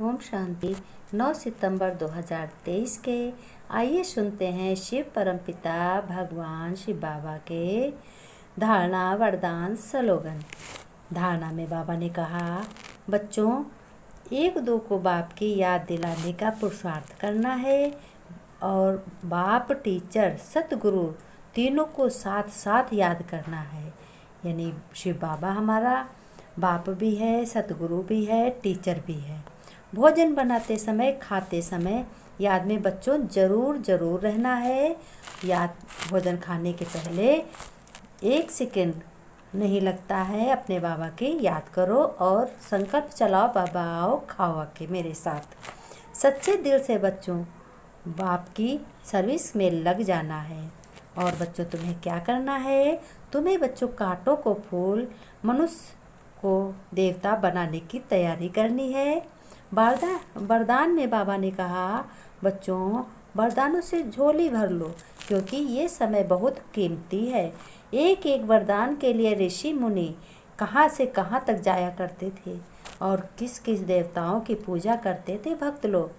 ओम शांति। 9 सितंबर 2023 के आइए सुनते हैं शिव परमपिता भगवान शिव बाबा के धारणा वरदान स्लोगन। धारणा में बाबा ने कहा, बच्चों, एक दो को बाप की याद दिलाने का पुरुषार्थ करना है और बाप, टीचर, सतगुरु तीनों को साथ साथ याद करना है। यानी शिव बाबा हमारा बाप भी है, सतगुरु भी है, टीचर भी है। भोजन बनाते समय, खाते समय याद में बच्चों ज़रूर रहना है। याद भोजन खाने के पहले 1 सेकंड नहीं लगता है, अपने बाबा की याद करो और संकल्प चलाओ, बाबा आओ खाओ आके मेरे साथ। सच्चे दिल से बच्चों बाप की सर्विस में लग जाना है। और बच्चों तुम्हें क्या करना है? तुम्हें बच्चों कांटों को फूल, मनुष्य को देवता बनाने की तैयारी करनी है। वरदान में बाबा ने कहा, बच्चों वरदानों से झोली भर लो, क्योंकि ये समय बहुत कीमती है। एक एक वरदान के लिए ऋषि मुनि कहाँ से कहाँ तक जाया करते थे और किस किस देवताओं की पूजा करते थे। भक्त लोग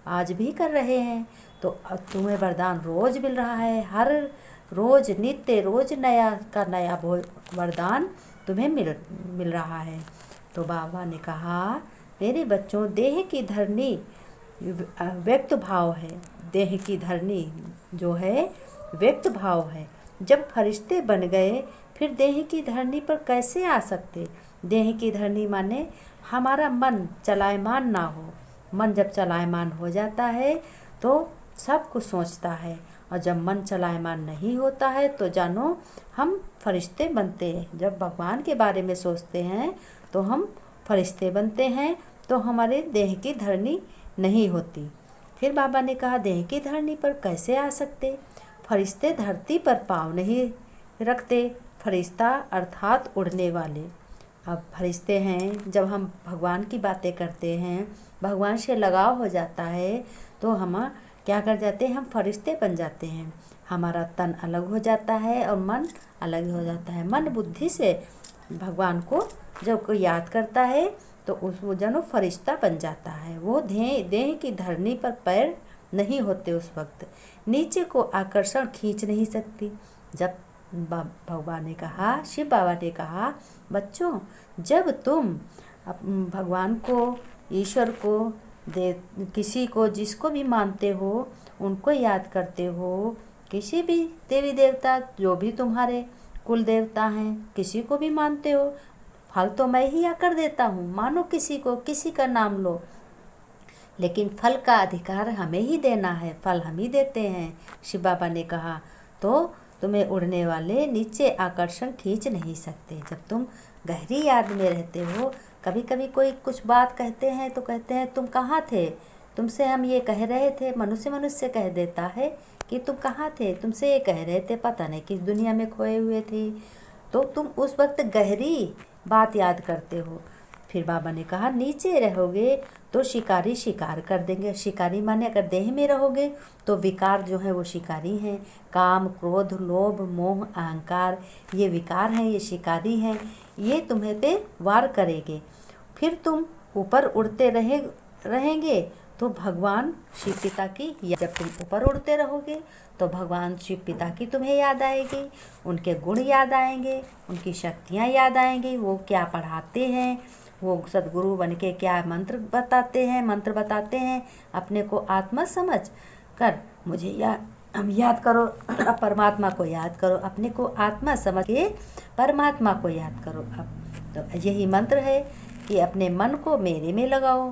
आज भी कर रहे हैं। तो अब तुम्हें वरदान रोज़ मिल रहा है। हर रोज़ नित्य रोज़ नया का नया वरदान तुम्हें मिल रहा है। तो बाबा ने कहा, मेरे बच्चों, देह की धरनी व्यक्त भाव है। देह की धरनी जो है व्यक्त भाव है। जब फरिश्ते बन गए फिर देह की धरनी पर कैसे आ सकते? देह की धरनी माने हमारा मन चलायमान ना हो। मन जब चलायमान हो जाता है तो सब कुछ सोचता है, और जब मन चलायमान नहीं होता है तो जानो हम फरिश्ते बनते हैं। जब भगवान के बारे में सोचते हैं तो हम फरिश्ते बनते हैं, तो हमारे देह की धरनी नहीं होती। फिर बाबा ने कहा, देह की धरनी पर कैसे आ सकते? फरिश्ते धरती पर पाँव नहीं रखते। फरिश्ता अर्थात उड़ने वाले। अब फरिश्ते हैं, जब हम भगवान की बातें करते हैं, भगवान से लगाव हो जाता है, तो हम क्या कर जाते हैं? हम फरिश्ते बन जाते हैं। हमारा तन अलग हो जाता है और मन अलग हो जाता है। मन बुद्धि से भगवान को जब कोई याद करता है तो वो जानो फरिश्ता बन जाता है। वो देह की धरनी पर पैर नहीं होते। उस वक्त नीचे को आकर्षण खींच नहीं सकती। जब भगवान ने कहा, शिव बाबा ने कहा, बच्चों, जब तुम भगवान को, ईश्वर को, किसी को, जिसको भी मानते हो, उनको याद करते हो, किसी भी देवी देवता जो भी तुम्हारे कुल देवता हैं, किसी को भी मानते हो, फल तो मैं ही आकर देता हूँ। मानो किसी को, किसी का नाम लो, लेकिन फल का अधिकार हमें ही देना है। फल हम ही देते हैं। शिव बाबा ने कहा, तो तुम्हें उड़ने वाले नीचे आकर्षण खींच नहीं सकते। जब तुम गहरी याद में रहते हो, कभी कभी कोई कुछ बात कहते हैं तो कहते हैं, तुम कहाँ थे? तुमसे हम ये कह रहे थे। मनुष्य कह देता है कि तुम कहाँ थे? तुमसे ये कह रहे थे, पता नहीं किस दुनिया में खोए हुए थे। तो तुम उस वक्त गहरी बात याद करते हो। फिर बाबा ने कहा, नीचे रहोगे तो शिकारी शिकार कर देंगे। शिकारी माने अगर देह में रहोगे तो विकार जो है वो शिकारी हैं। काम, क्रोध, लोभ, मोह, अहंकार, ये विकार हैं, ये शिकारी हैं। ये तुम्हें पे वार करेंगे। फिर तुम ऊपर उड़ते रहेंगे तो भगवान शिव पिता की, जब तुम ऊपर उड़ते रहोगे तो भगवान शिव पिता की तुम्हें याद आएगी। उनके गुण याद आएंगे, उनकी शक्तियाँ याद आएंगी। वो क्या पढ़ाते हैं, वो सदगुरु बन के क्या मंत्र बताते हैं। अपने को आत्मा समझ कर हम याद करो, परमात्मा को याद करो। अपने को आत्मा समझ के परमात्मा को याद करो। अब तो यही मंत्र है कि अपने मन को मेरे में लगाओ।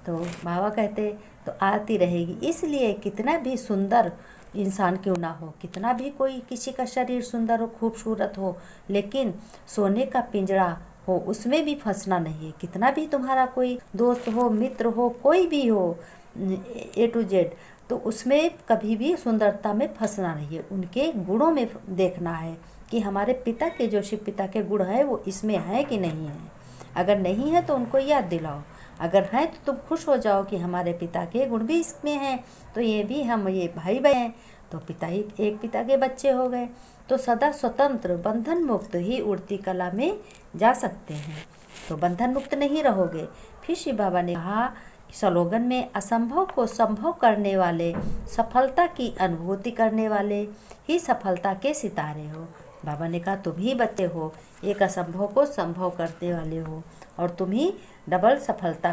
तो बाबा कहते तो आती रहेगी। इसलिए कितना भी सुंदर इंसान क्यों ना हो, कितना भी कोई किसी का शरीर सुंदर हो, खूबसूरत हो, लेकिन सोने का पिंजरा हो, उसमें भी फंसना नहीं है। कितना भी तुम्हारा कोई दोस्त हो, मित्र हो, कोई भी हो, A to Z, तो उसमें कभी भी सुंदरता में फंसना नहीं है। उनके गुणों में देखना है कि हमारे पिता के, जो शिव पिता के गुण है वो इसमें है कि नहीं है। अगर नहीं है तो उनको याद दिलाओ। अगर है तो तुम खुश हो जाओ कि हमारे पिता के गुण भी इसमें हैं, तो ये भी हम ये भाई बहन हैं, तो पिता ही एक पिता के बच्चे हो गए। तो सदा स्वतंत्र, बंधन मुक्त ही उड़ती कला में जा सकते हैं। तो बंधन मुक्त नहीं रहोगे। फिर शिव बाबा ने कहा स्लोगन में असंभव को संभव करने वाले, सफलता की अनुभूति करने वाले ही सफलता के सितारे हो। बाबा ने कहा तुम ही बच्चे हो, एक असंभव को संभव करने वाले हो और तुम ही डबल सफलता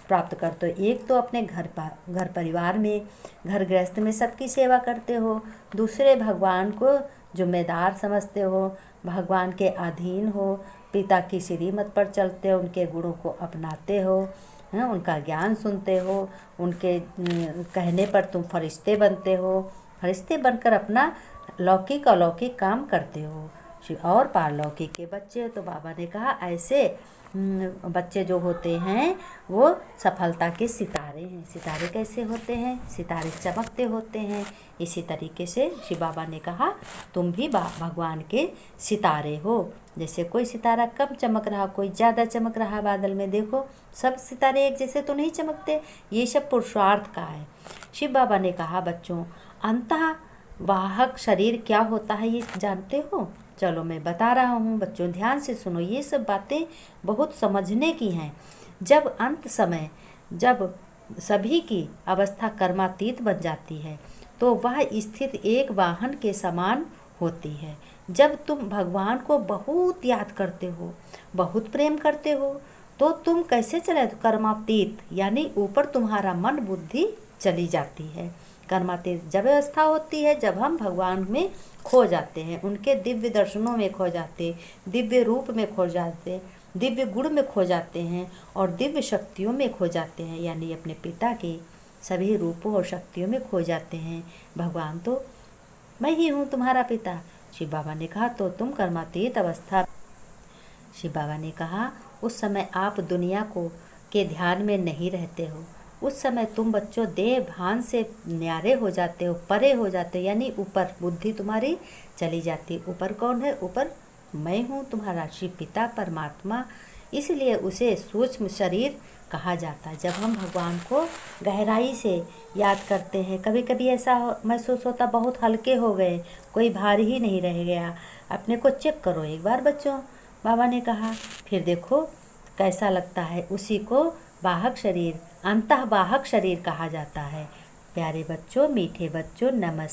प्राप्त करते हो। एक तो अपने घर परिवार में, घर गृहस्थ में सबकी सेवा करते हो, दूसरे भगवान को जिम्मेदार समझते हो, भगवान के अधीन हो, पिता की श्रीमत पर चलते हो, उनके गुणों को अपनाते हो, उनका ज्ञान सुनते हो, उनके कहने पर तुम फरिश्ते बनते हो, फरिश्ते बनकर अपना लौकिक अलौकिक काम करते हो और पारलौकिक के बच्चे। तो बाबा ने कहा ऐसे बच्चे जो होते हैं वो सफलता के सितारे हैं। सितारे कैसे होते हैं? सितारे चमकते होते हैं। इसी तरीके से शिव बाबा ने कहा तुम भी भगवान के सितारे हो। जैसे कोई सितारा कम चमक रहा, कोई ज़्यादा चमक रहा बादल में, देखो सब सितारे एक जैसे तो नहीं चमकते। ये सब पुरुषार्थ का है। शिव बाबा ने कहा बच्चों अंतः वाहक शरीर क्या होता है ये जानते हो? चलो मैं बता रहा हूँ बच्चों, ध्यान से सुनो। ये सब बातें बहुत समझने की हैं। जब अंत समय, जब सभी की अवस्था कर्मातीत बन जाती है तो वह स्थित एक वाहन के समान होती है। जब तुम भगवान को बहुत याद करते हो, बहुत प्रेम करते हो, तो तुम कैसे चले? कर्मातीत यानी ऊपर तुम्हारा मन बुद्धि चली जाती है। कर्मातीत जब अवस्था होती है जब हम भगवान में खो जाते हैं, उनके दिव्य दर्शनों में खो जाते, दिव्य रूप में खो जाते, दिव्य गुण में खो जाते हैं और दिव्य शक्तियों में खो जाते हैं, यानी अपने पिता के सभी रूपों और शक्तियों में खो जाते हैं। भगवान तो मैं ही हूँ तुम्हारा पिता। शिव बाबा ने कहा तो तुम कर्मातीत अवस्था। शिव बाबा ने कहा उस समय आप दुनिया को के ध्यान में नहीं रहते हो। उस समय तुम बच्चों देह भान से न्यारे हो जाते हो, परे हो जाते हो, यानी ऊपर बुद्धि तुम्हारी चली जाती। ऊपर कौन है? ऊपर मैं हूँ तुम्हारा शिव पिता परमात्मा। इसलिए उसे सूक्ष्म शरीर कहा जाता है। जब हम भगवान को गहराई से याद करते हैं, कभी कभी ऐसा महसूस होता बहुत हल्के हो गए, कोई भार ही नहीं रह गया। अपने को चेक करो एक बार बच्चों, बाबा ने कहा, फिर देखो कैसा लगता है। उसी को वाहक शरीर, अंतः वाहक शरीर कहा जाता है। प्यारे बच्चों, मीठे बच्चों, नमस्ते।